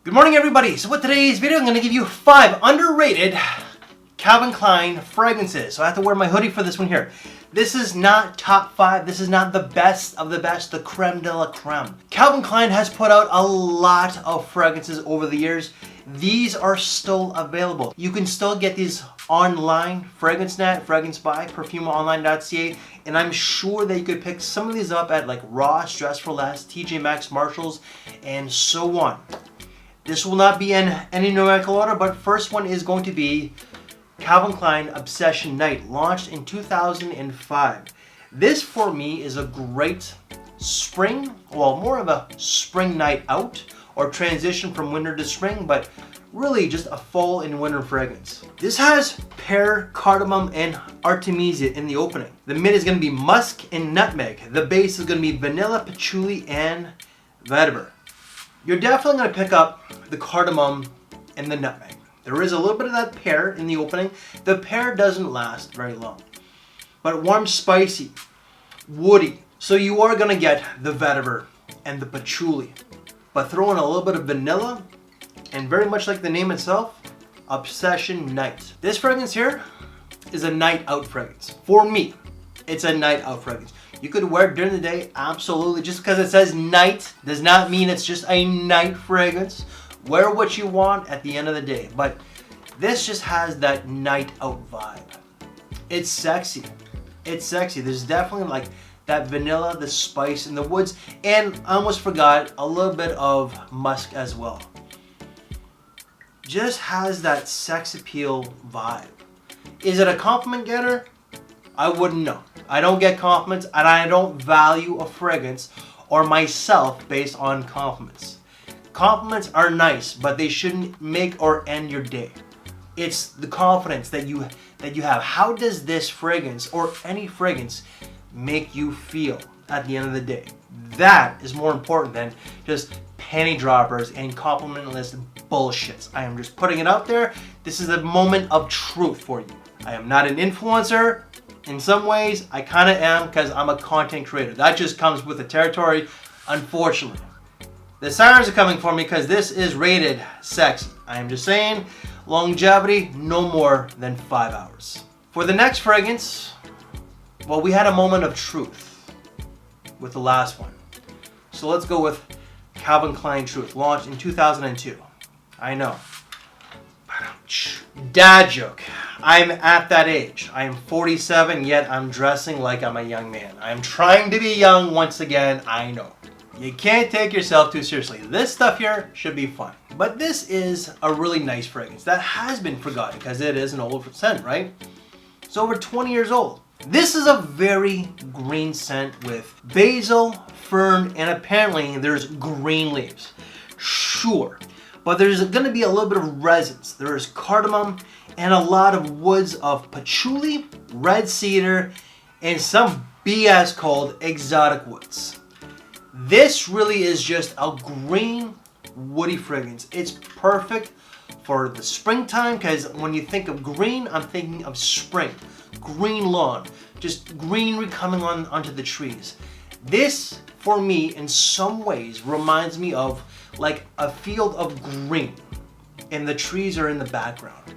Good morning, everybody. So with today's video, I'm going to give you 5 underrated Calvin Klein fragrances. So I have to wear my hoodie for this one here. This is not top 5. This is not the best of the best, the creme de la creme. Calvin Klein has put out a lot of fragrances over the years. These are still available. You can still get these online, FragranceNet, Fragrance Buy, perfumeonline.ca, and I'm sure that you could pick some of these up at like Ross, Dress for Less, TJ Maxx, Marshalls, and so on. This will not be in any numerical order, but first one is going to be Calvin Klein Obsession Night, launched in 2005. This for me is a great spring, well, more of a spring night out or transition from winter to spring, but really just a fall and winter fragrance. This has pear, cardamom, and artemisia in the opening. The mid is going to be musk and nutmeg. The base is going to be vanilla, patchouli, and vetiver. You're definitely going to pick up the cardamom and the nutmeg. There is a little bit of that pear in the opening. The pear doesn't last very long, but warm, spicy, woody. So you are going to get the vetiver and the patchouli, but throw in a little bit of vanilla, and very much like the name itself, Obsession Night. This fragrance here is a night out fragrance. For me, it's a night out fragrance. You could wear it during the day, absolutely. Just because it says night does not mean it's just a night fragrance. Wear what you want at the end of the day. But this just has that night out vibe. It's sexy. It's sexy. There's definitely like that vanilla, the spice, and the woods. And I almost forgot, a little bit of musk as well. Just has that sex appeal vibe. Is it a compliment getter? I wouldn't know. I don't get compliments, and I don't value a fragrance or myself based on compliments. Compliments are nice, but they shouldn't make or end your day. It's the confidence that you have. How does this fragrance or any fragrance make you feel at the end of the day? That is more important than just penny droppers and complimentless bullshits. I am just putting it out there. This is a moment of truth for you. I am not an influencer. In some ways, I kind of am because I'm a content creator. That just comes with the territory, unfortunately. The sirens are coming for me because this is rated sexy. I am just saying, longevity, no more than 5 hours. For the next fragrance, well, we had a moment of truth with the last one. So let's go with Calvin Klein Truth, launched in 2002. I know. Dad joke. I'm at that age. I am 47, yet I'm dressing like I'm a young man. I'm trying to be young once again, I know. You can't take yourself too seriously. This stuff here should be fun. But this is a really nice fragrance that has been forgotten because it is an old scent, right? It's over 20 years old. This is a very green scent with basil, fern, and apparently there's green leaves. Sure. But there's going to be a little bit of resins. There is cardamom and a lot of woods of patchouli, red cedar, and some BS called exotic woods. This really is just a green, woody fragrance. It's perfect for the springtime because when you think of green, I'm thinking of spring. Green lawn, just greenery coming onto the trees. This, for me, in some ways, reminds me of like a field of green and the trees are in the background.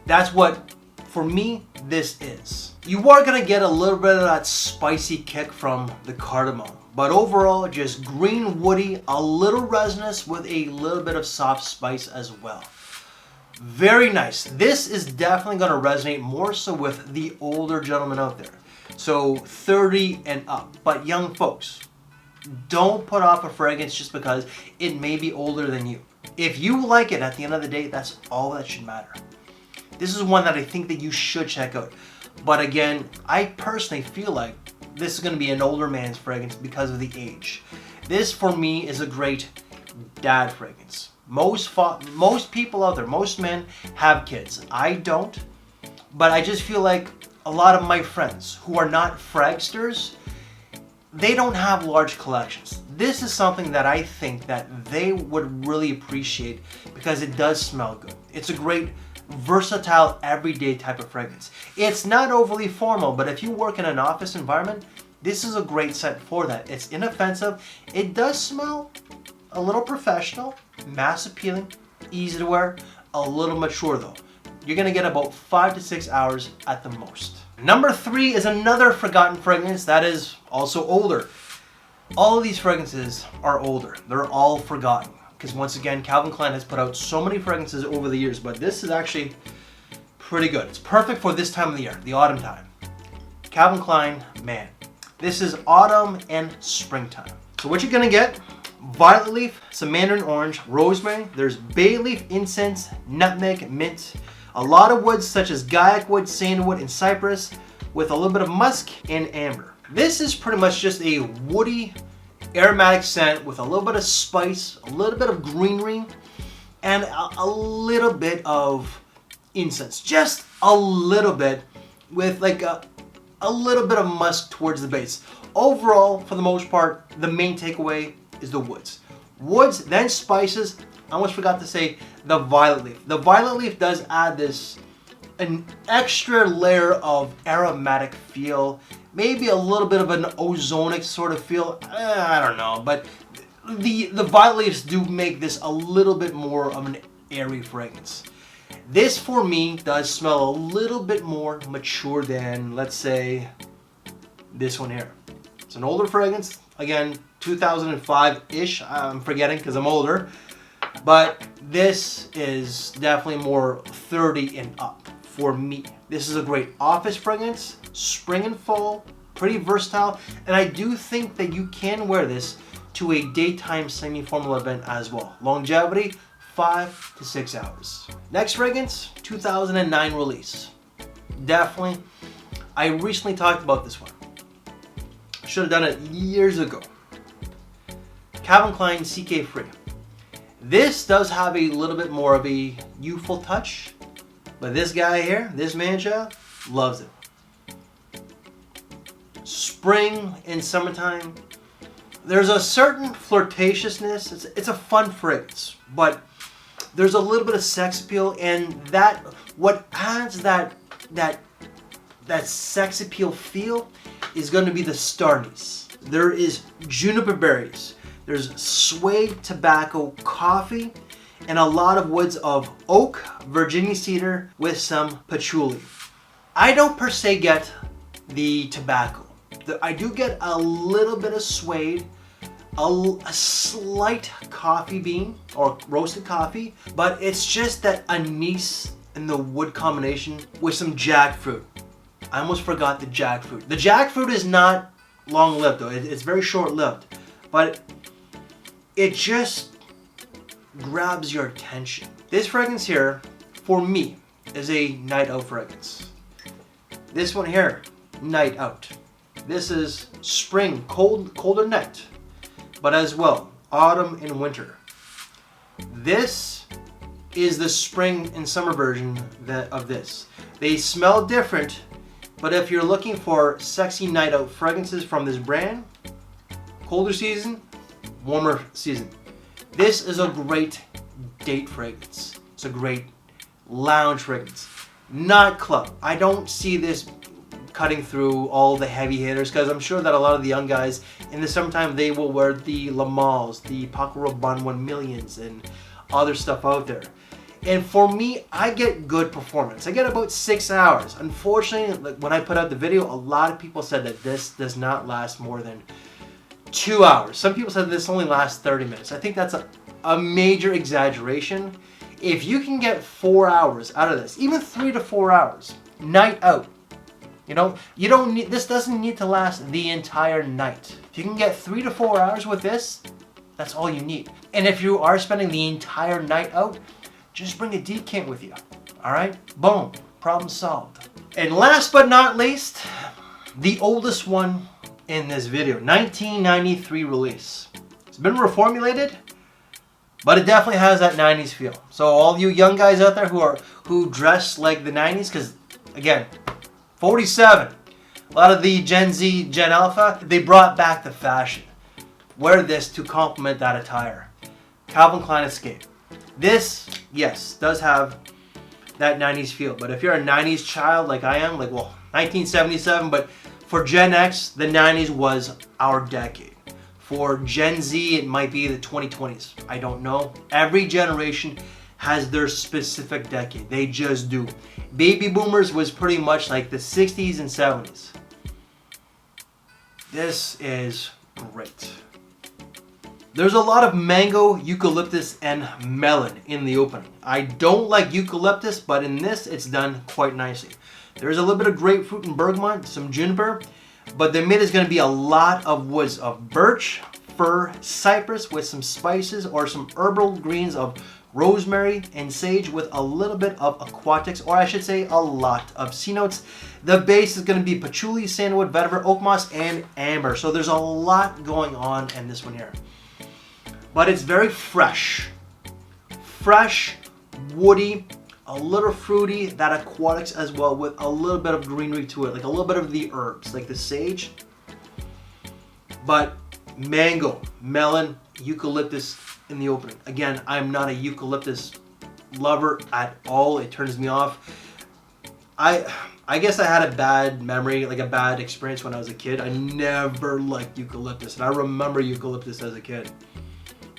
That's what, for me, this is. You are gonna get a little bit of that spicy kick from the cardamom, but overall, just green, woody, a little resinous with a little bit of soft spice as well. Very nice. This is definitely gonna resonate more so with the older gentlemen out there. So 30 and up, but young folks, don't put off a fragrance just because it may be older than you. If you like it at the end of the day, that's all that should matter. This is one that I think that you should check out. But again, I personally feel like this is going to be an older man's fragrance because of the age. This for me is a great dad fragrance. Most people out there, most men have kids. I don't. But I just feel like a lot of my friends who are not fragsters, they don't have large collections. This is something that I think that they would really appreciate because it does smell good. It's a great, versatile, everyday type of fragrance. It's not overly formal, but if you work in an office environment, this is a great scent for that. It's inoffensive. It does smell a little professional, mass appealing, easy to wear, a little mature though. You're gonna get about 5 to 6 hours at the most. Number 3 is another forgotten fragrance that is also older. All of these fragrances are older. They're all forgotten. Because once again, Calvin Klein has put out so many fragrances over the years, but this is actually pretty good. It's perfect for this time of the year, the autumn time. Calvin Klein Man. This is autumn and springtime. So what you're gonna get, violet leaf, some mandarin orange, rosemary, there's bay leaf, incense, nutmeg, mint, a lot of woods such as gaiac wood, sandalwood, and cypress, with a little bit of musk and amber. This is pretty much just a woody, aromatic scent with a little bit of spice, a little bit of greenery, and a little bit of incense. Just a little bit, with like a little bit of musk towards the base. Overall, for the most part, the main takeaway is the woods. Woods, then spices. I almost forgot to say the violet leaf. The violet leaf does add an extra layer of aromatic feel, maybe a little bit of an ozonic sort of feel. I don't know, but the violet leaves do make this a little bit more of an airy fragrance. This for me does smell a little bit more mature than, let's say, this one here. It's an older fragrance, again, 2005-ish. I'm forgetting because I'm older. But this is definitely more 30 and up for me. This is a great office fragrance, spring and fall, pretty versatile, and I do think that you can wear this to a daytime semi-formal event as well. Longevity, 5 to 6 hours. Next fragrance, 2009 release. Definitely, I recently talked about this one. Should have done it years ago. Calvin Klein CK Free. This does have a little bit more of a youthful touch, but this guy here, this man child, loves it. Spring and summertime, there's a certain flirtatiousness. It's a fun fragrance, but there's a little bit of sex appeal, and that what adds that sex appeal feel is going to be the star anise. There is juniper berries. There's suede tobacco, coffee, and a lot of woods of oak, Virginia cedar with some patchouli. I don't per se get the tobacco. I do get a little bit of suede, a slight coffee bean or roasted coffee, but it's just that anise and the wood combination with some jackfruit. I almost forgot the jackfruit. The jackfruit is not long-lived though. It's very short-lived, but it just grabs your attention. This fragrance here, for me, is a night out fragrance. This one here, night out. This is spring, colder night, but as well, autumn and winter. This is the spring and summer version of this. They smell different, but if you're looking for sexy night out fragrances from this brand, colder season, warmer season. This is a great date fragrance. It's a great lounge fragrance. Not club. I don't see this cutting through all the heavy hitters because I'm sure that a lot of the young guys in the summertime, they will wear the Le Mals, the Paco Rabanne 1 Millions and other stuff out there. And for me, I get good performance. I get about 6 hours. Unfortunately, when I put out the video, a lot of people said that this does not last more than 2 hours. Some people said this only lasts 30 minutes. I think that's a major exaggeration. If you can get 4 hours out of this, even 3 to 4 hours, night out, you don't need, this doesn't need to last the entire night. If you can get 3 to 4 hours with this, that's all you need. And if you are spending the entire night out, just bring a decant with you. All right? Boom. Problem solved. And last but not least, the oldest one in this video, 1993 release. It's been reformulated, but it definitely has that 90s feel. So all you young guys out there who dress like the 90s, because again, 47, a lot of the Gen Z, Gen Alpha, they brought back the fashion. Wear this to complement that attire. Calvin Klein Escape. This, yes, does have that 90s feel, but if you're a 90s child like I am, like, well, 1977, but for Gen X, the 90s was our decade. For Gen Z, it might be the 2020s. I don't know. Every generation has their specific decade. They just do. Baby boomers was pretty much like the 60s and 70s. This is great. There's a lot of mango, eucalyptus, and melon in the opening. I don't like eucalyptus, but in this, it's done quite nicely. There's a little bit of grapefruit and bergamot, some juniper, but the mid is going to be a lot of woods of birch, fir, cypress with some spices or some herbal greens of rosemary and sage with a little bit of aquatics, or I should say a lot of C notes. The base is going to be patchouli, sandalwood, vetiver, oak moss, and amber. So there's a lot going on in this one here. But it's very fresh. Fresh, woody, a little fruity, that aquatics as well with a little bit of greenery to it, like a little bit of the herbs, like the sage. But mango, melon, eucalyptus in the opening. Again, I'm not a eucalyptus lover at all. It turns me off. I guess I had a bad memory, like a bad experience when I was a kid. I never liked eucalyptus, and I remember eucalyptus as a kid.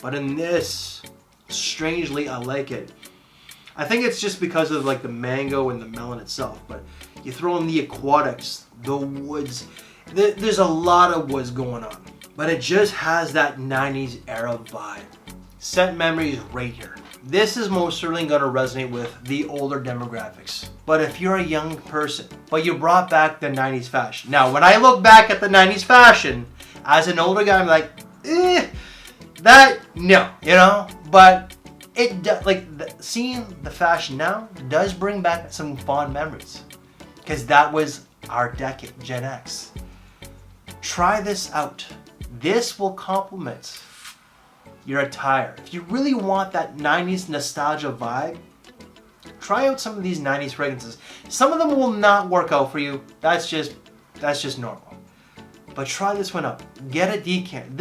But in this, strangely, I like it. I think it's just because of like the mango and the melon itself. But you throw in the aquatics, the woods. There's a lot of woods going on. But it just has that 90s era vibe. Scent memories right here. This is most certainly going to resonate with the older demographics. But if you're a young person, but you brought back the 90s fashion. Now, when I look back at the 90s fashion, as an older guy, I'm like, no, you know? But seeing the fashion now does bring back some fond memories. Because that was our decade, Gen X. Try this out. This will complement your attire. If you really want that 90s nostalgia vibe, try out some of these 90s fragrances. Some of them will not work out for you. That's just normal. But try this one out. Get a decant.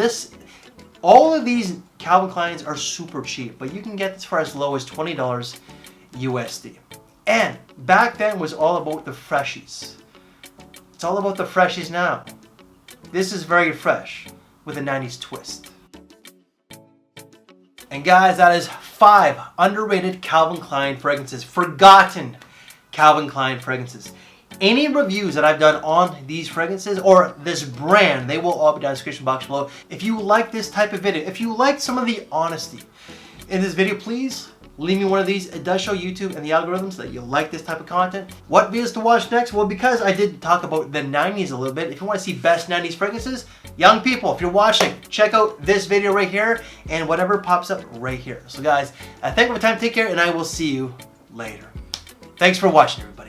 All of these Calvin Kleins are super cheap, but you can get this for as low as $20 USD. And back then was all about the freshies. It's all about the freshies now. This is very fresh with a 90s twist. And guys, that is 5 underrated Calvin Klein fragrances, forgotten Calvin Klein fragrances. Any reviews that I've done on these fragrances or this brand, they will all be down in the description box below. If you like this type of video, if you like some of the honesty in this video, please leave me one of these. It does show YouTube and the algorithms that you like this type of content. What videos to watch next? Well, because I did talk about the 90s a little bit, if you want to see best 90s fragrances, young people, if you're watching, check out this video right here and whatever pops up right here. So guys, thank you for your time, take care, and I will see you later. Thanks for watching, everybody.